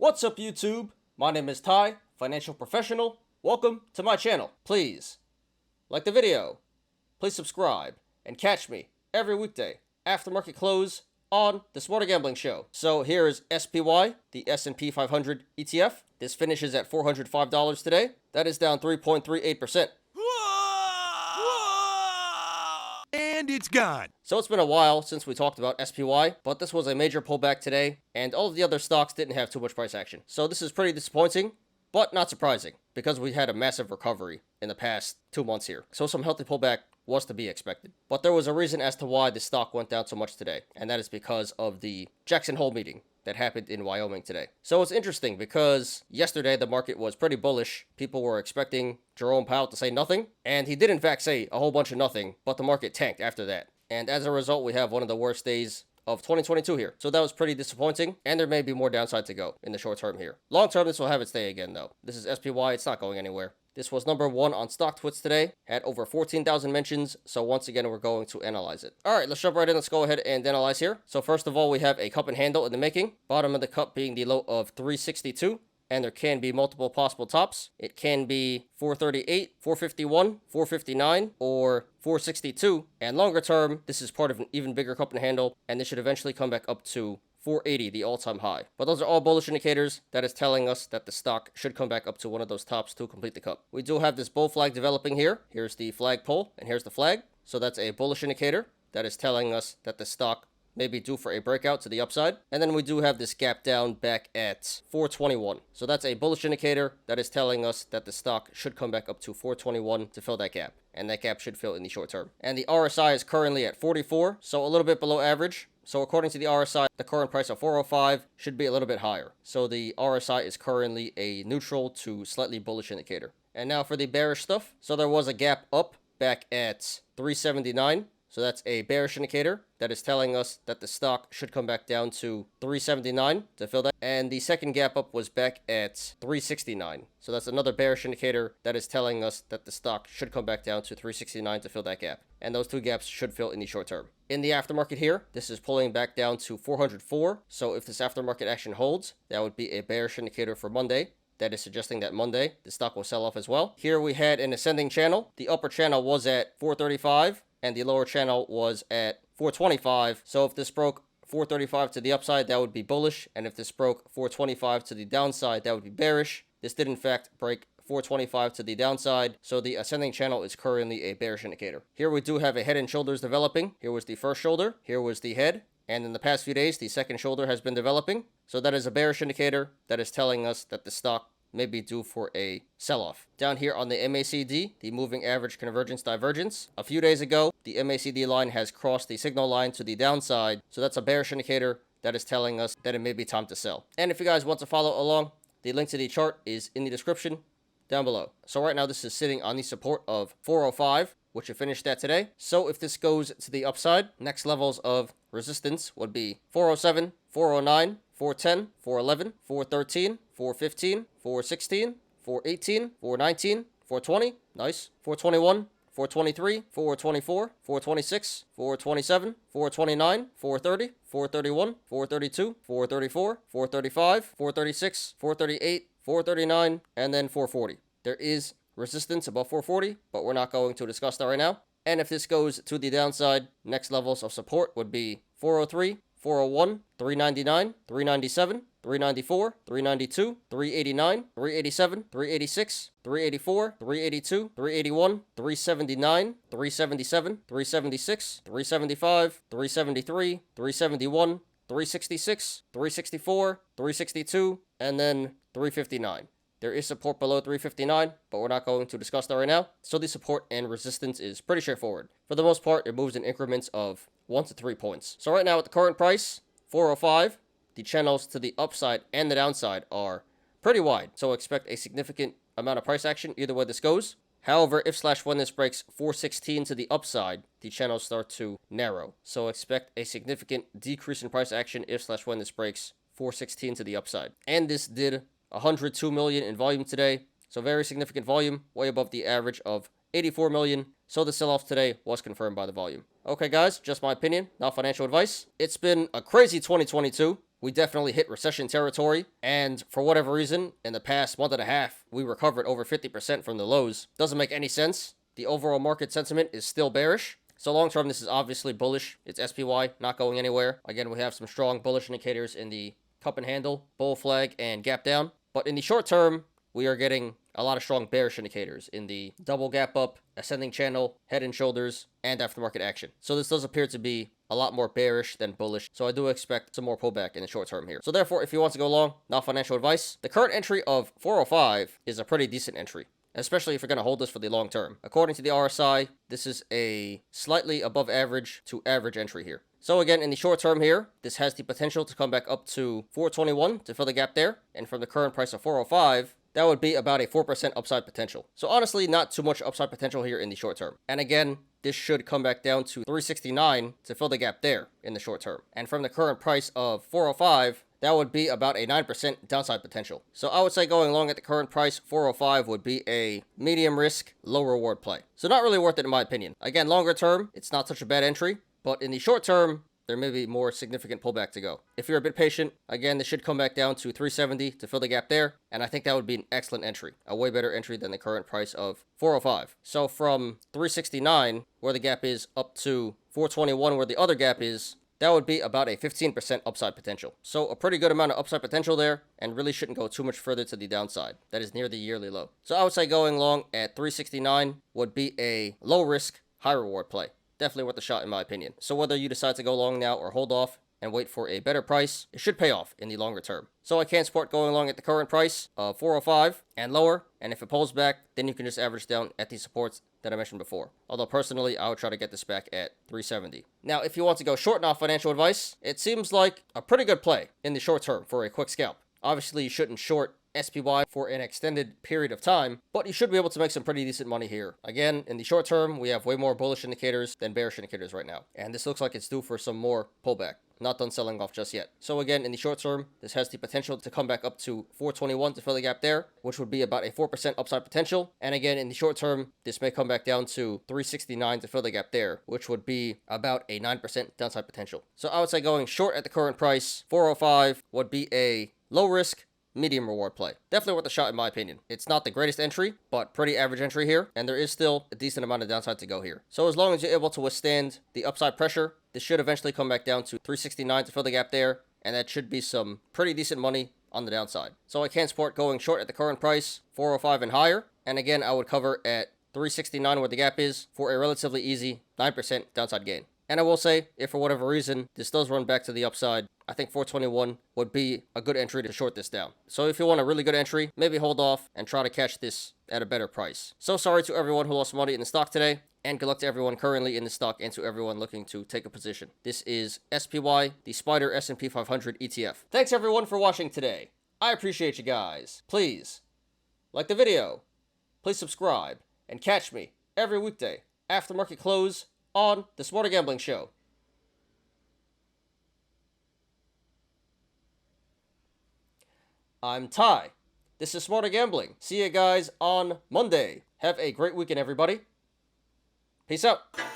What's up, YouTube? My name is Ty, financial professional. Welcome to my channel. Please like the video, please subscribe, and catch me every weekday after market close on the Smarter Gambling Show. So here is SPY, the S&P 500 ETF. This finishes at $405 today. That is down 3.38%. And it's gone. So it's been a while since we talked about SPY, but this was a major pullback today, and all of the other stocks didn't have too much price action. So this is pretty disappointing, but not surprising, because we had a massive recovery in the past 2 months here. So some healthy pullback was to be expected. But there was a reason as to why the stock went down so much today, and that is because of the Jackson Hole meeting that happened in Wyoming today. So it's interesting because yesterday the market was pretty bullish. People were expecting Jerome Powell to say nothing, and he did in fact say a whole bunch of nothing, but the market tanked after that. And as a result, we have one of the worst days of 2022 here. So that was pretty disappointing, and there may be more downside to go in the short term here. Long term, this will have its day again though. This is SPY, it's not going anywhere. This was number 1 on StockTwits today, had over 14,000 mentions, so once again, we're going to analyze it. All right, let's jump right in. Let's go ahead and analyze here. So first of all, we have a cup and handle in the making. Bottom of the cup being the low of 362, and there can be multiple possible tops. It can be 438, 451, 459, or 462. And longer term, this is part of an even bigger cup and handle, and this should eventually come back up to 480, the all-time high. But those are all bullish indicators. That is telling us that the stock should come back up to one of those tops to complete the cup. We do have this bull flag developing here. Here's the flag pole, and here's the flag. So that's a bullish indicator. That is telling us that the stock may be due for a breakout to the upside. And then we do have this gap down back at 421. So that's a bullish indicator. That is telling us that the stock should come back up to 421 to fill that gap. And that gap should fill in the short term. And the RSI is currently at 44, so a little bit below average. So according to the RSI, the current price of 405 should be a little bit higher. So the RSI is currently a neutral to slightly bullish indicator. And now for the bearish stuff. So there was a gap up back at 379. So that's a bearish indicator that is telling us that the stock should come back down to 379 to fill that. And the second gap up was back at 369. So that's another bearish indicator that is telling us that the stock should come back down to 369 to fill that gap. And those two gaps should fill in the short term. In the aftermarket here, this is pulling back down to 404. So if this aftermarket action holds, that would be a bearish indicator for Monday. That is suggesting that Monday, the stock will sell off as well. Here we had an ascending channel. The upper channel was at 435. And the lower channel was at 425. So if this broke 435 to the upside, that would be bullish. And if this broke 425 to the downside, that would be bearish. This did in fact break 425 to the downside. So the ascending channel is currently a bearish indicator. Here we do have a head and shoulders developing. Here was the first shoulder. Here was the head. And in the past few days, the second shoulder has been developing. So that is a bearish indicator that is telling us that the stock may be due for a sell-off. Down here on the MACD, the moving average convergence divergence. A few days ago, the MACD line has crossed the signal line to the downside. So that's a bearish indicator that is telling us that it may be time to sell. And if you guys want to follow along, the link to the chart is in the description down below. So right now, this is sitting on the support of 405, which it finished at today. So if this goes to the upside, next levels of resistance would be 407, 409, 410, 411, 413, 415, 416, 418, 419, 420, nice, 421, 423, 424, 426, 427, 429, 430, 431, 432, 434, 435, 436, 438, 439, and then 440. There is resistance above 440, but we're not going to discuss that right now. And if this goes to the downside, next levels of support would be 403, 401, 399, 397, 394, 392, 389, 387, 386, 384, 382, 381, 379, 377, 376, 375, 373, 371, 366, 364, 362, and then 359. There is support below 359, but we're not going to discuss that right now. So the support and resistance is pretty straightforward. For the most part, it moves in increments of 1 to 3 points. So right now at the current price, 405, the channels to the upside and the downside are pretty wide. So expect a significant amount of price action either way this goes. However, if/when this breaks 416 to the upside, the channels start to narrow. So expect a significant decrease in price action if/when this breaks 416 to the upside. And this did 102 million in volume today. So very significant volume, way above the average of 84 million. So the sell-off today was confirmed by the volume. Okay guys, just my opinion, not financial advice. It's been a crazy 2022. we definitely hit recession territory, and for whatever reason, in the past month and a half, we recovered over 50% from the lows. Doesn't make any sense. The overall market sentiment is still bearish. So long term, this is obviously bullish. It's SPY, not going anywhere. Again, we have some strong bullish indicators in the cup and handle, bull flag, and gap down. But in the short term, we are getting a lot of strong bearish indicators in the double gap up, ascending channel, head and shoulders, and aftermarket action. So this does appear to be a lot more bearish than bullish. So I do expect some more pullback in the short term here. So therefore, if you want to go long, not financial advice, the current entry of 405 is a pretty decent entry, especially if you're going to hold this for the long term. According to the RSI, this is a slightly above average to average entry here. So again, in the short term here, this has the potential to come back up to 421 to fill the gap there. And from the current price of 405, that would be about a 4% upside potential. So honestly, not too much upside potential here in the short term. And again, this should come back down to 369 to fill the gap there in the short term. And from the current price of 405, that would be about a 9% downside potential. So I would say going long at the current price, 405 would be a medium risk, low reward play. So not really worth it in my opinion. Again, longer term, it's not such a bad entry, but in the short term, there may be more significant pullback to go. If you're a bit patient, again, this should come back down to 370 to fill the gap there, and I think that would be an excellent entry, a way better entry than the current price of 405. So from 369, where the gap is, up to 421, where the other gap is, that would be about a 15% upside potential. So a pretty good amount of upside potential there, and really shouldn't go too much further to the downside. That is near the yearly low. So I would say going long at 369 would be a low risk, high reward play. Definitely worth a shot in my opinion. So whether you decide to go long now or hold off and wait for a better price, it should pay off in the longer term. So I can't support going long at the current price of 405 and lower, and if it pulls back, then you can just average down at the supports that I mentioned before. Although personally, I would try to get this back at 370. Now, if you want to go short, not financial advice, it seems like a pretty good play in the short term for a quick scalp. Obviously, you shouldn't short SPY for an extended period of time, but you should be able to make some pretty decent money here. Again, in the short term, we have way more bullish indicators than bearish indicators right now, and this looks like it's due for some more pullback. Not done selling off just yet. So again, in the short term, this has the potential to come back up to 421 to fill the gap there, which would be about a 4% upside potential. And again, in the short term, this may come back down to 369 to fill the gap there, which would be about a 9% downside potential. So I would say going short at the current price, 405, would be a low risk, medium reward play. Definitely worth a shot in my opinion. It's not the greatest entry, but pretty average entry here, and there is still a decent amount of downside to go here. So as long as you're able to withstand the upside pressure, this should eventually come back down to 369 to fill the gap there, and that should be some pretty decent money on the downside. So I can support going short at the current price, 405 and higher, and again, I would cover at 369 where the gap is for a relatively easy 9% downside gain. And I will say, if for whatever reason this does run back to the upside, I think 421 would be a good entry to short this down. So if you want a really good entry, maybe hold off and try to catch this at a better price. So sorry to everyone who lost money in the stock today, and good luck to everyone currently in the stock and to everyone looking to take a position. This is SPY, the Spider S&P 500 ETF. Thanks everyone for watching today. I appreciate you guys. Please like the video, please subscribe, and catch me every weekday after market close on The Smarter Gambling Show. I'm Ty. This is Smarter Gambling. See you guys on Monday. Have a great weekend, everybody. Peace out.